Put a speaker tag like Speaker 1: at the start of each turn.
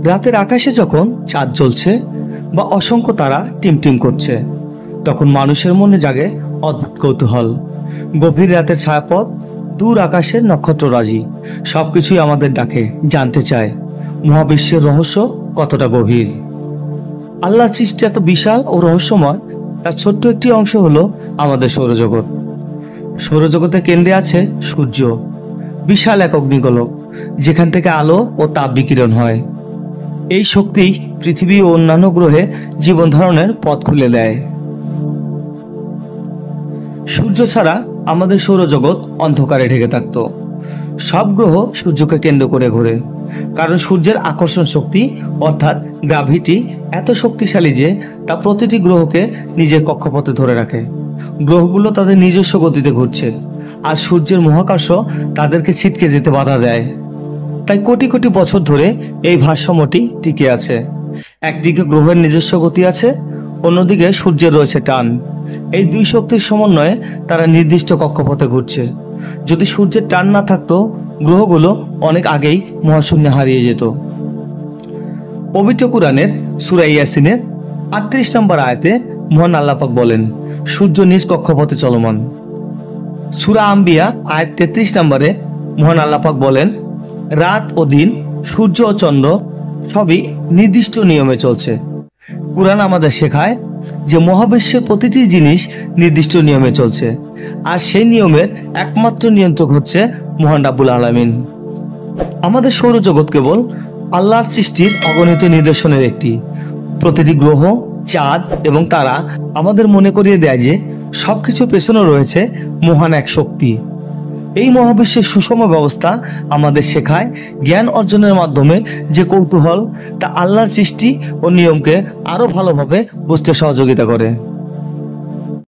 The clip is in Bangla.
Speaker 1: রাতের আকাশে যখন চাঁদ জ্বলছে বা অসংখ্য তারা টিমটিম করছে, তখন মানুষের মনে জাগে অদ্ভুত কৌতূহল। গভীর রাতের ছায়াপথ, দূর আকাশের নক্ষত্ররাজি সবকিছুই আমাদের ডাকে, জানতে চায় মহাবিশ্বের রহস্য কতটা গভীর। আল্লাহর সৃষ্টি এত বিশাল ও রহস্যময়, তার ছোট্ট একটি অংশ হলো আমাদের সৌরজগৎ। সৌরজগতের কেন্দ্রে আছে সূর্য, বিশাল এক অগ্নিগোলক যেখান থেকে আলো ও তাপ বিকিরণ হয়। এই শক্তি পৃথিবী ও অন্যান্য গ্রহে জীবন ধারণের পথ খুলে দেয়। সূর্য ছাড়া আমাদের সৌরজগৎ অন্ধকারে ঢেকে থাকত। সব গ্রহ সূর্যকে কেন্দ্র করে ঘোরে, কারণ সূর্যের আকর্ষণ শক্তি অর্থাৎ গ্র্যাভিটি এত শক্তিশালী যে তা প্রতিটি গ্রহকে নিজের কক্ষপথে ধরে রাখে। গ্রহগুলো তাদের নিজস্ব গতিতে ঘুরছে, আর সূর্যের মহাকর্ষ তাদেরকে ছিটকে যেতে বাধা দেয়। তাই কোটি কোটি বছর ধরে এই ভারসাম্যটি টিকে আছে। একদিকে গ্রহের নিজস্ব গতি আছে, অন্যদিকে সূর্যের রয়েছে টান। এই দুই শক্তির সমন্বয়ে তারা নির্দিষ্ট কক্ষপথে ঘুরছে। যদি সূর্যের টান না থাকতো, গ্রহগুলো অনেক আগেই মহাশূন্যে হারিয়ে যেত। পবিত্র কুরআনের সূরা ইয়াসিনের ৩৮ নম্বর আয়াতে মহান আল্লাহ পাক বলেন, সূর্য নিজ কক্ষপথে চলমান। সূরা আম্বিয়া আয়াত ৩৩ নম্বরে মহান আল্লাহ পাক বলেন, রাত ও দিন, সূর্য ও চন্দ্র সবই নির্দিষ্ট নিয়মে চলছে। কুরআন আমাদের শেখায় যে মহাবিশ্বের প্রতিটি জিনিস নির্দিষ্ট নিয়মে চলছে, আর সেই নিয়মের একমাত্র নিয়ন্ত্রক হচ্ছে মহান রাব্বুল আলামিন। আমাদের সৌরজগৎ কেবল আল্লাহর সৃষ্টির অগণিত নিদর্শনের একটি। প্রতিটি গ্রহ, চাঁদ এবং তারা আমাদের মনে করিয়ে দেয় যে সবকিছু পেছনে রয়েছে মহান এক শক্তি। এই মহাবিশ্বের সুষম ব্যবস্থা আমাদের শেখায় জ্ঞান অর্জনের মাধ্যমে যে কৌতূহল তা আল্লাহর সৃষ্টি ও নিয়মকে আরো ভালোভাবে বুঝতে সহযোগিতা করে।